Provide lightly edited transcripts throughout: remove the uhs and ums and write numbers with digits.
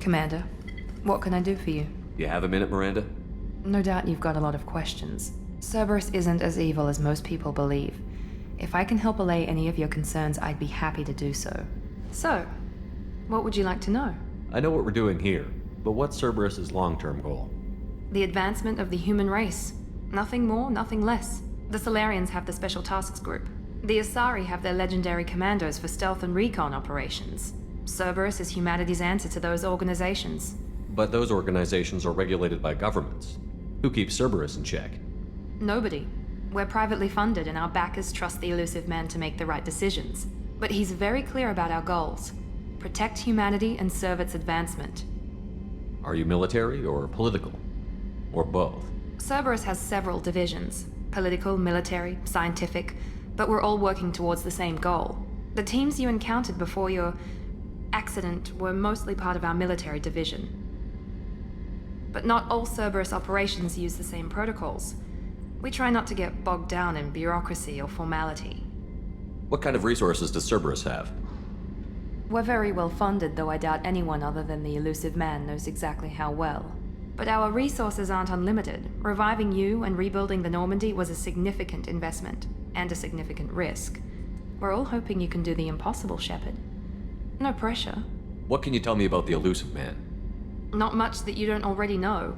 Commander, what can I do for you? You have a minute, Miranda? No doubt you've got a lot of questions. Cerberus isn't as evil as most people believe. If I can help allay any of your concerns, I'd be happy to do so. So, what would you like to know? I know what we're doing here, but what's Cerberus's long-term goal? The advancement of the human race. Nothing more, nothing less. The Solarians have the Special Tasks Group. The Asari have their legendary commandos for stealth and recon operations. Cerberus is humanity's answer to those organizations. But those organizations are regulated by governments. Who keeps Cerberus in check? Nobody. We're privately funded and our backers trust the elusive man to make the right decisions. But he's very clear about our goals. Protect humanity and serve its advancement. Are you military or political? Or both? Cerberus has several divisions. Political, military, scientific, but we're all working towards the same goal. The teams you encountered before your accident were mostly part of our military division. But not all Cerberus operations use the same protocols. We try not to get bogged down in bureaucracy or formality. What kind of resources does Cerberus have? We're very well funded, though I doubt anyone other than the elusive man knows exactly how well. But our resources aren't unlimited. Reviving you and rebuilding the Normandy was a significant investment, and a significant risk. We're all hoping you can do the impossible, Shepard. No pressure. What can you tell me about the elusive man? Not much that you don't already know.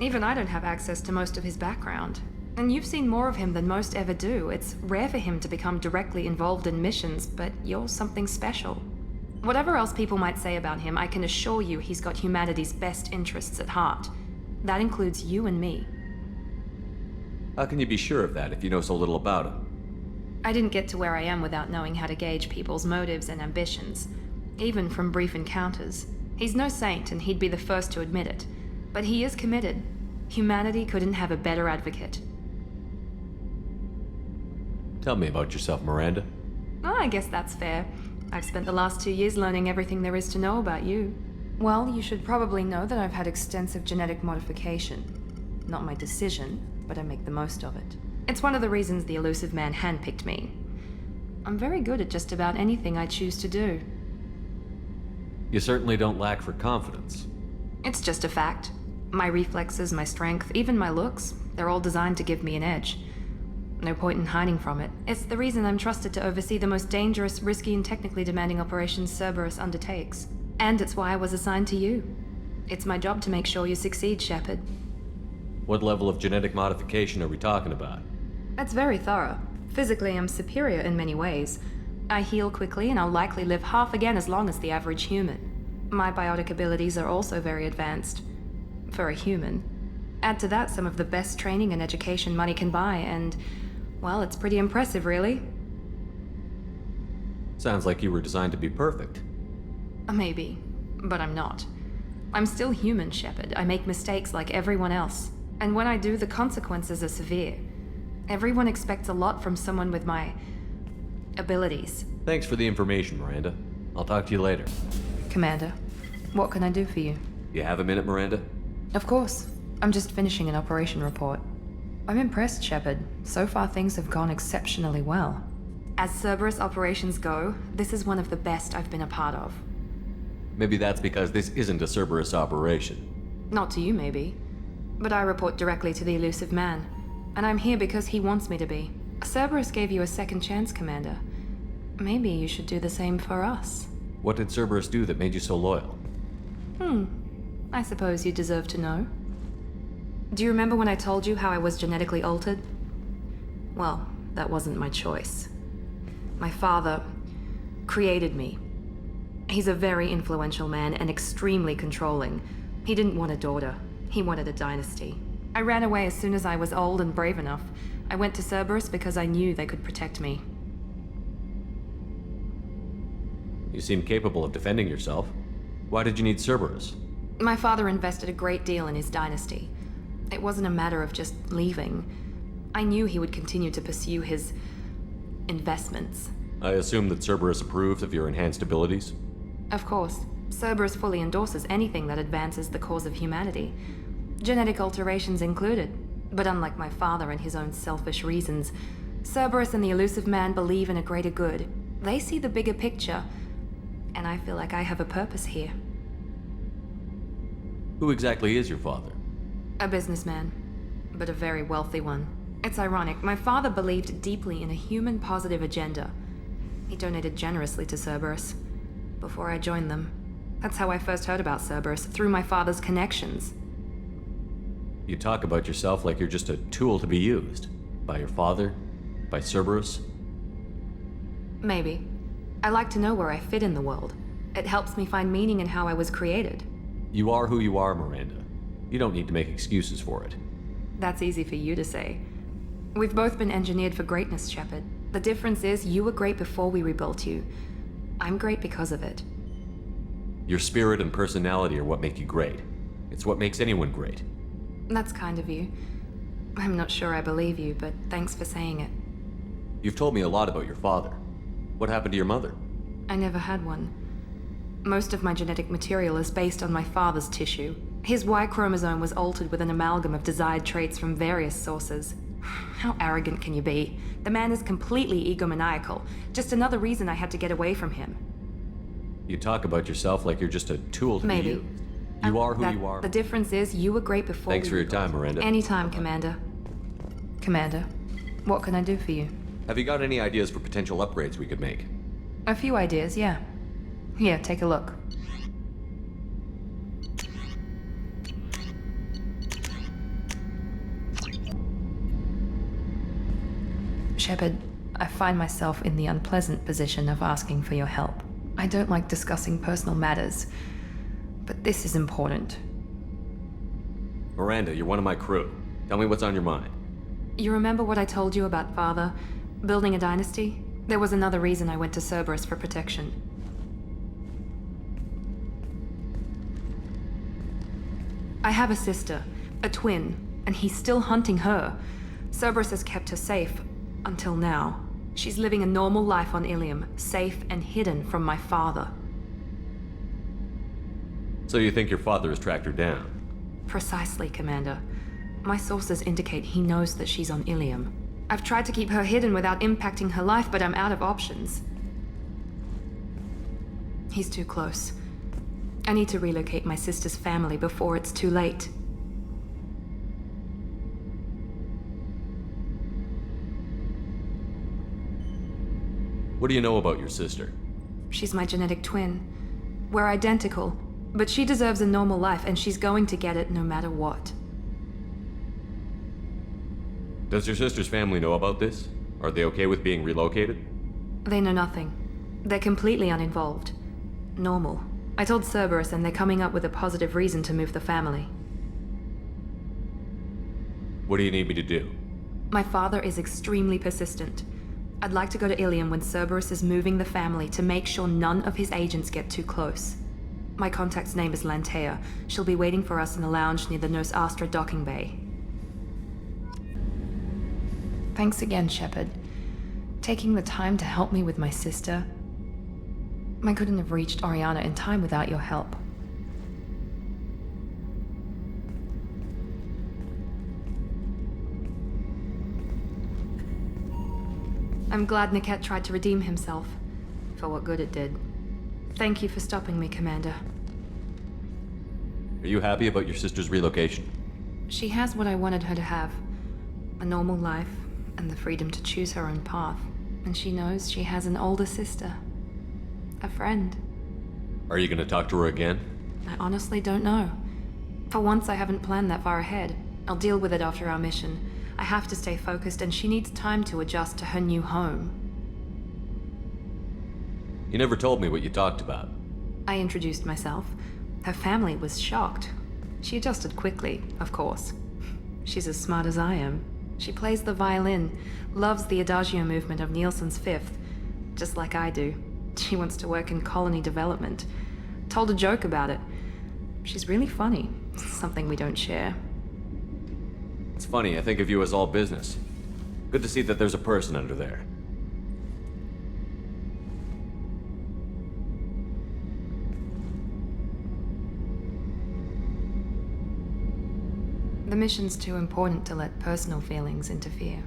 Even I don't have access to most of his background. And you've seen more of him than most ever do. It's rare for him to become directly involved in missions, but you're something special. Whatever else people might say about him, I can assure you he's got humanity's best interests at heart. That includes you and me. How can you be sure of that if you know so little about him? I didn't get to where I am without knowing how to gauge people's motives and ambitions, even from brief encounters. He's no saint, and he'd be the first to admit it. But he is committed. Humanity couldn't have a better advocate. Tell me about yourself, Miranda. Oh, I guess that's fair. I've spent the last 2 years learning everything there is to know about you. Well, you should probably know that I've had extensive genetic modification. Not my decision, but I make the most of it. It's one of the reasons the elusive man handpicked me. I'm very good at just about anything I choose to do. You certainly don't lack for confidence. It's just a fact. My reflexes, my strength, even my looks, they're all designed to give me an edge. No point in hiding from it. It's the reason I'm trusted to oversee the most dangerous, risky, and technically demanding operations Cerberus undertakes. And it's why I was assigned to you. It's my job to make sure you succeed, Shepard. What level of genetic modification are we talking about? That's very thorough. Physically, I'm superior in many ways. I heal quickly, and I'll likely live half again as long as the average human. My biotic abilities are also very advanced. For a human. Add to that some of the best training and education money can buy, and, well, it's pretty impressive, really. Sounds like you were designed to be perfect. Maybe, but I'm not. I'm still human, Shepard. I make mistakes like everyone else. And when I do, the consequences are severe. Everyone expects a lot from someone with my abilities. Thanks for the information, Miranda. I'll talk to you later. Commander, what can I do for you? You have a minute, Miranda? Of course. I'm just finishing an operation report. I'm impressed, Shepard. So far, things have gone exceptionally well. As Cerberus operations go, this is one of the best I've been a part of. Maybe that's because this isn't a Cerberus operation. Not to you, maybe. But I report directly to the elusive man. And I'm here because he wants me to be. Cerberus gave you a second chance, Commander. Maybe you should do the same for us. What did Cerberus do that made you so loyal? I suppose you deserve to know. Do you remember when I told you how I was genetically altered? Well, that wasn't my choice. My father created me. He's a very influential man and extremely controlling. He didn't want a daughter. He wanted a dynasty. I ran away as soon as I was old and brave enough. I went to Cerberus because I knew they could protect me. You seem capable of defending yourself. Why did you need Cerberus? My father invested a great deal in his dynasty. It wasn't a matter of just leaving. I knew he would continue to pursue his investments. I assume that Cerberus approves of your enhanced abilities? Of course. Cerberus fully endorses anything that advances the cause of humanity. Genetic alterations included. But unlike my father and his own selfish reasons, Cerberus and the elusive man believe in a greater good. They see the bigger picture, and I feel like I have a purpose here. Who exactly is your father? A businessman, but a very wealthy one. It's ironic, my father believed deeply in a human-positive agenda. He donated generously to Cerberus before I joined them. That's how I first heard about Cerberus, through my father's connections. You talk about yourself like you're just a tool to be used. By your father? By Cerberus? Maybe. I like to know where I fit in the world. It helps me find meaning in how I was created. You are who you are, Miranda. You don't need to make excuses for it. That's easy for you to say. We've both been engineered for greatness, Shepard. The difference is you were great before we rebuilt you. I'm great because of it. Your spirit and personality are what make you great. It's what makes anyone great. That's kind of you. I'm not sure I believe you, but thanks for saying it. You've told me a lot about your father. What happened to your mother? I never had one. Most of my genetic material is based on my father's tissue. His Y chromosome was altered with an amalgam of desired traits from various sources. How arrogant can you be? The man is completely egomaniacal. Just another reason I had to get away from him. You talk about yourself like you're just a tool to be Maybe. used. You are who you are. The difference is you were great before. Thanks for your time, Miranda. Anytime, Commander. Commander, what can I do for you? Have you got any ideas for potential upgrades we could make? A few ideas, yeah. Here, take a look. Shepard, I find myself in the unpleasant position of asking for your help. I don't like discussing personal matters, but this is important. Miranda, you're one of my crew. Tell me what's on your mind. You remember what I told you about Father? Building a dynasty? There was another reason I went to Cerberus for protection. I have a sister, a twin, and he's still hunting her. Cerberus has kept her safe, until now. She's living a normal life on Ilium, safe and hidden from my father. So you think your father has tracked her down? Precisely, Commander. My sources indicate he knows that she's on Ilium. I've tried to keep her hidden without impacting her life, but I'm out of options. He's too close. I need to relocate my sister's family before it's too late. What do you know about your sister? She's my genetic twin. We're identical, but she deserves a normal life, and she's going to get it no matter what. Does your sister's family know about this? Are they okay with being relocated? They know nothing. They're completely uninvolved. Normal. I told Cerberus, and they're coming up with a positive reason to move the family. What do you need me to do? My father is extremely persistent. I'd like to go to Ilium when Cerberus is moving the family to make sure none of his agents get too close. My contact's name is Lantea. She'll be waiting for us in the lounge near the Nos Astra docking bay. Thanks again, Shepard. Taking the time to help me with my sister. I couldn't have reached Oriana in time without your help. I'm glad Niket tried to redeem himself, for what good it did. Thank you for stopping me, Commander. Are you happy about your sister's relocation? She has what I wanted her to have. A normal life, and the freedom to choose her own path. And she knows she has an older sister. A friend. Are you gonna talk to her again? I honestly don't know. For once, I haven't planned that far ahead. I'll deal with it after our mission. I have to stay focused, and she needs time to adjust to her new home. You never told me what you talked about. I introduced myself. Her family was shocked. She adjusted quickly, of course. She's as smart as I am. She plays the violin, loves the adagio movement of Nielsen's Fifth, just like I do. She wants to work in colony development. Told a joke about it. She's really funny, something we don't share. It's funny, I think of you as all business. Good to see that there's a person under there. The mission's too important to let personal feelings interfere.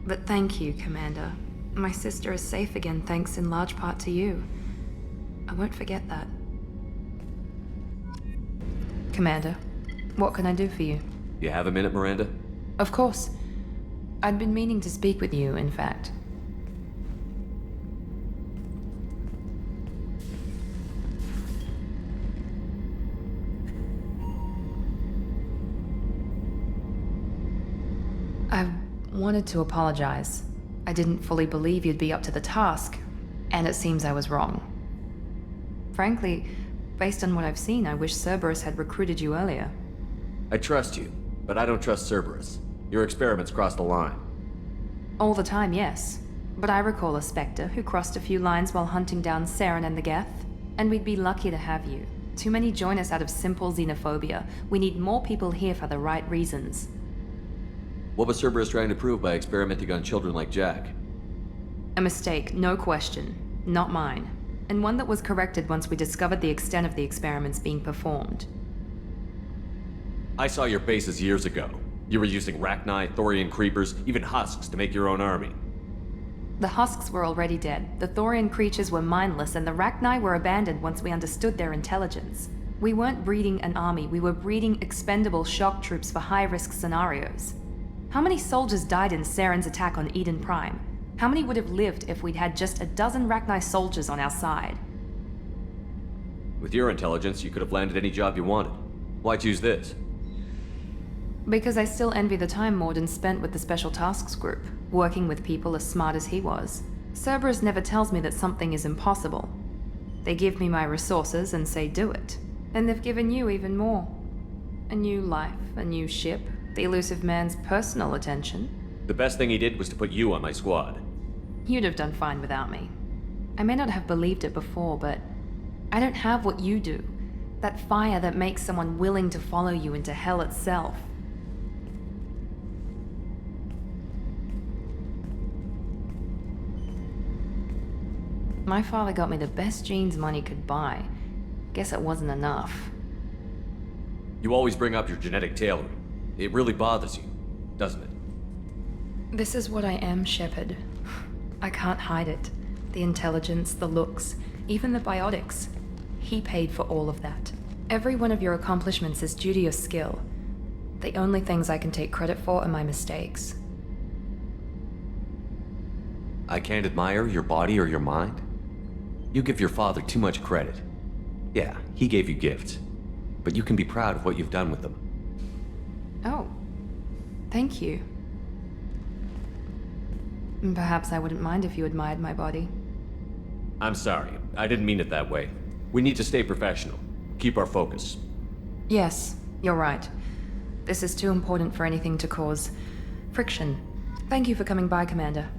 But thank you, Commander. My sister is safe again thanks in large part to you. I won't forget that. Commander, what can I do for you? You have a minute, Miranda? Of course. I'd been meaning to speak with you, in fact. I wanted to apologize. I didn't fully believe you'd be up to the task, and it seems I was wrong. Frankly, based on what I've seen, I wish Cerberus had recruited you earlier. I trust you, but I don't trust Cerberus. Your experiments crossed the line. All the time, yes. But I recall a Spectre who crossed a few lines while hunting down Saren and the Geth. And we'd be lucky to have you. Too many join us out of simple xenophobia. We need more people here for the right reasons. What was Cerberus trying to prove by experimenting on children like Jack? A mistake, no question. Not mine. And one that was corrected once we discovered the extent of the experiments being performed. I saw your bases years ago. You were using Rachni, Thorian creepers, even husks to make your own army. The husks were already dead, the Thorian creatures were mindless, and the Rachni were abandoned once we understood their intelligence. We weren't breeding an army, we were breeding expendable shock troops for high-risk scenarios. How many soldiers died in Saren's attack on Eden Prime? How many would have lived if we'd had just a dozen Rachni soldiers on our side? With your intelligence, you could have landed any job you wanted. Why choose this? Because I still envy the time Morden spent with the Special Tasks Group, working with people as smart as he was. Cerberus never tells me that something is impossible. They give me my resources and say do it. And they've given you even more. A new life, a new ship, the elusive man's personal attention. The best thing he did was to put you on my squad. You'd have done fine without me. I may not have believed it before, but I don't have what you do. That fire that makes someone willing to follow you into hell itself. My father got me the best jeans money could buy. Guess it wasn't enough. You always bring up your genetic tailoring. It really bothers you, doesn't it? This is what I am, Shepard. I can't hide it. The intelligence, the looks, even the biotics. He paid for all of that. Every one of your accomplishments is due to your skill. The only things I can take credit for are my mistakes. I can't admire your body or your mind? You give your father too much credit. Yeah, he gave you gifts. But you can be proud of what you've done with them. Oh. Thank you. Perhaps I wouldn't mind if you admired my body. I'm sorry. I didn't mean it that way. We need to stay professional. Keep our focus. Yes, you're right. This is too important for anything to cause friction. Thank you for coming by, Commander.